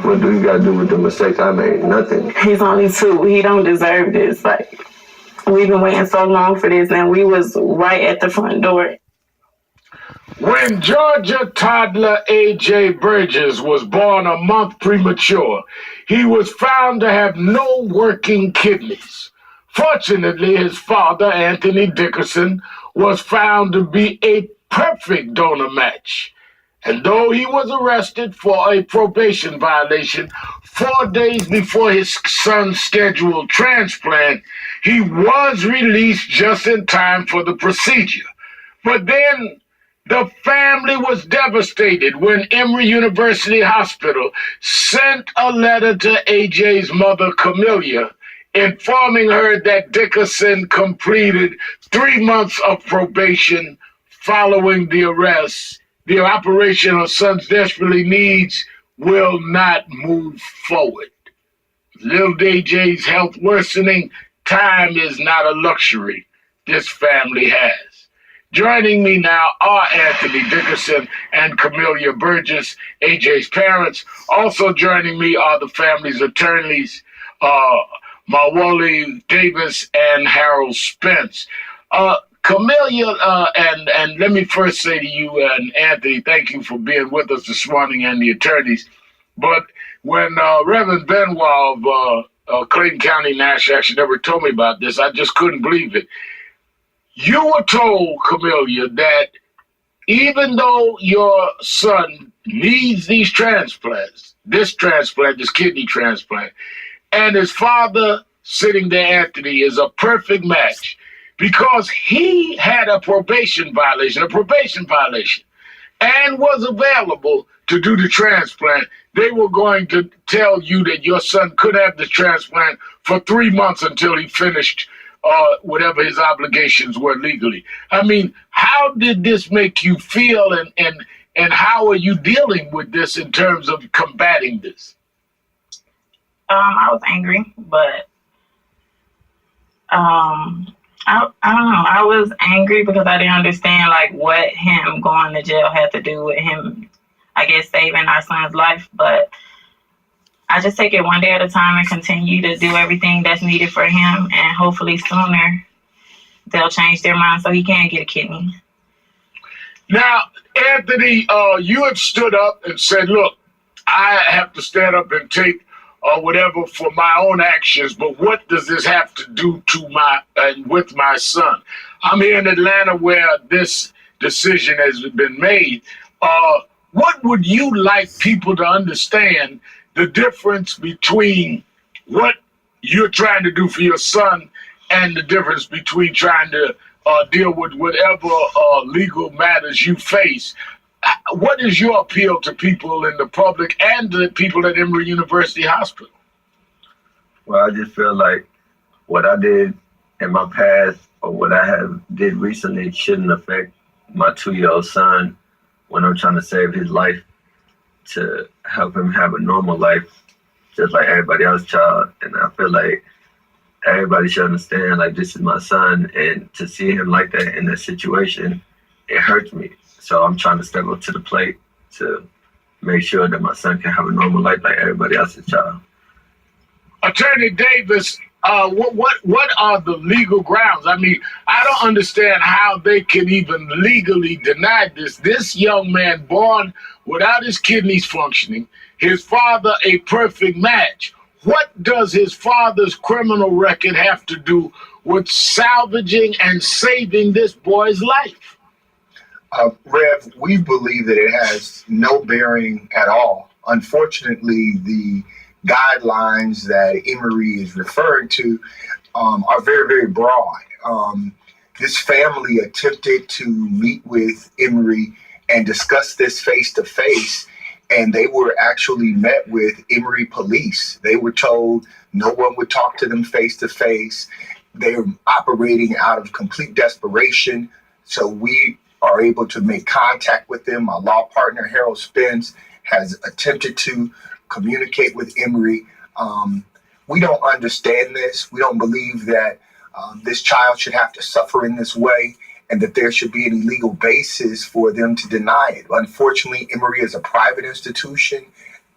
What do you got to do with the mistakes I made? Nothing. He's only 2. He don't deserve this. Like, we've been waiting so long for this, and we was right at the front door. When Georgia toddler A.J. Bridges was born a month premature, he was found to have no working kidneys. Fortunately, his father, Anthony Dickerson, was found to be a perfect donor match. And though he was arrested for a probation violation 4 days before his son's scheduled transplant, he was released just in time for the procedure. But then the family was devastated when Emory University Hospital sent a letter to AJ's mother, Camellia, informing her that Dickerson completed 3 months of probation following the arrest. The operation her son desperately needs will not move forward. Little AJ's health worsening, time is not a luxury this family has. Joining me now are Anthony Dickerson and Camellia Burgess, AJ's parents. Also joining me are the family's attorneys, Mawoli Davis and Harold Spence. Camellia, and let me first say to you and Anthony, thank you for being with us this morning and the attorneys. But when Reverend Benoit of Clayton County National actually never told me about this, I just couldn't believe it. You were told, Camellia, that even though your son needs these transplants, this kidney transplant, and his father sitting there, Anthony, is a perfect match because he had a probation violation, and was available to do the transplant. They were going to tell you that your son could have the transplant for 3 months until he finished whatever his obligations were legally. I mean, how did this make you feel, and how are you dealing with this in terms of combating this? I was angry, but I don't know. I was angry because I didn't understand like what him going to jail had to do with him, I guess, saving our son's life. But I just take it one day at a time and continue to do everything that's needed for him, and hopefully sooner they'll change their mind so he can get a kidney. Now, Anthony, you have stood up and said, look, I have to stand up and take whatever for my own actions, but what does this have to do with my son? I'm here in Atlanta where this decision has been made. What would you like people to understand the difference between what you're trying to do for your son and the difference between trying to deal with whatever legal matters you face? What is your appeal to people in the public and the people at Emory University Hospital? Well, I just feel like what I did in my past or what I have did recently shouldn't affect my 2-year-old son when I'm trying to save his life, to help him have a normal life, just like everybody else's child. And I feel like everybody should understand, like, this is my son, and to see him like that in that situation, it hurts me. So I'm trying to step up to the plate to make sure that my son can have a normal life like everybody else's child. Attorney Davis, what are the legal grounds? I mean, I don't understand how they can even legally deny this. This young man born without his kidneys functioning, his father a perfect match. What does his father's criminal record have to do with salvaging and saving this boy's life? Rev, we believe that it has no bearing at all. Unfortunately, the guidelines that Emory is referring to are very, very broad. This family attempted to meet with Emory and discuss this face to face, and they were actually met with Emory police. They were told no one would talk to them face to face. They were operating out of complete desperation. So we are able to make contact with them. My law partner, Harold Spence, has attempted to communicate with Emory. We don't understand this. We don't believe that this child should have to suffer in this way, and that there should be any legal basis for them to deny it. Unfortunately, Emory is a private institution.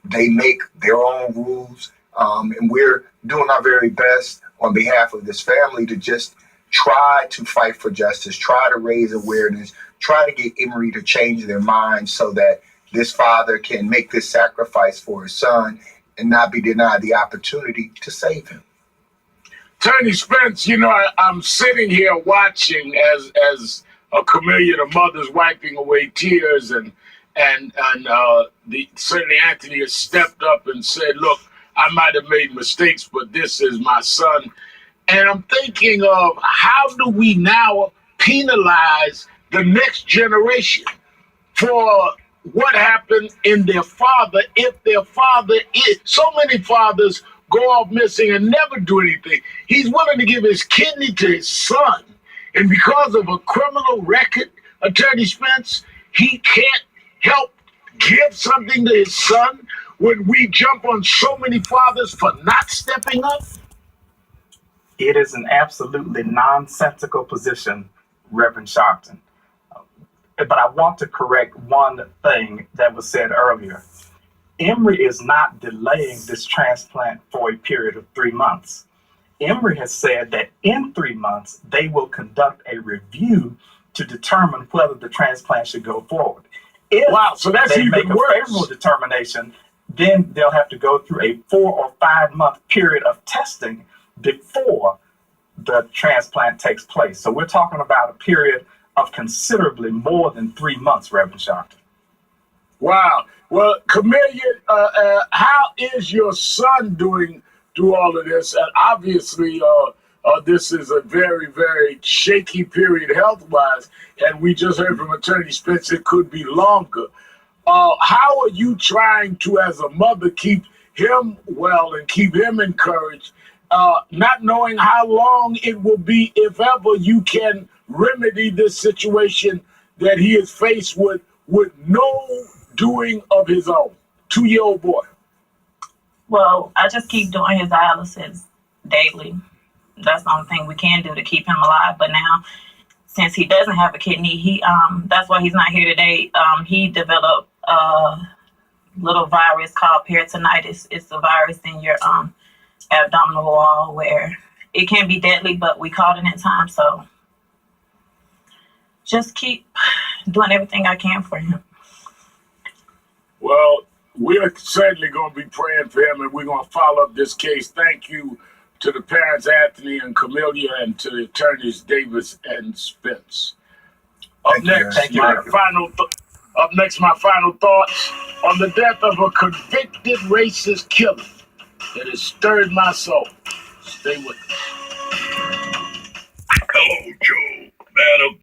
They make their own rules. And we're doing our very best on behalf of this family to just try to fight for justice, try to raise awareness, try to get Emory to change their mind so that this father can make this sacrifice for his son and not be denied the opportunity to save him. Attorney Spence, I'm sitting here watching as Camellia, the mother's wiping away tears, and certainly Anthony has stepped up and said, "Look, I might have made mistakes, but this is my son." And I'm thinking of how do we now penalize the next generation for what happened in their father if their father is. So many fathers go off missing and never do anything. He's willing to give his kidney to his son. And because of a criminal record, Attorney Spence, he can't help give something to his son when we jump on so many fathers for not stepping up. It is an absolutely nonsensical position, Reverend Sharpton. But I want to correct one thing that was said earlier. Emory is not delaying this transplant for a period of 3 months. Emory has said that in 3 months, they will conduct a review to determine whether the transplant should go forward. If So that's they even make a worse. favorable determination, then they'll have to go through a 4 or 5 month period of testing before the transplant takes place. So we're talking about a period of considerably more than 3 months, Reverend Sharpton. Wow. Well, Camellia, how is your son doing through all of this? And obviously, this is a very, very shaky period health-wise, and we just heard from Attorney Spence it could be longer. How are you trying to, as a mother, keep him well and keep him encouraged, not knowing how long it will be, if ever, you can remedy this situation that he is faced with no doing of his own? 2-year-old boy. Well, I just keep doing his dialysis daily. That's the only thing we can do to keep him alive. But now, since he doesn't have a kidney, that's why he's not here today. He developed a little virus called peritonitis. It's a virus in your abdominal wall where it can be deadly, but we caught it in time. So just keep doing everything I can for him. Well, we're certainly going to be praying for him, and we're going to follow up this case. Thank you to the parents, Anthony and Camellia, and to the attorneys, Davis and Spence. Up next, my final thoughts on the death of a convicted racist killer that has stirred my soul. Stay with us. Hello, Joe. Man,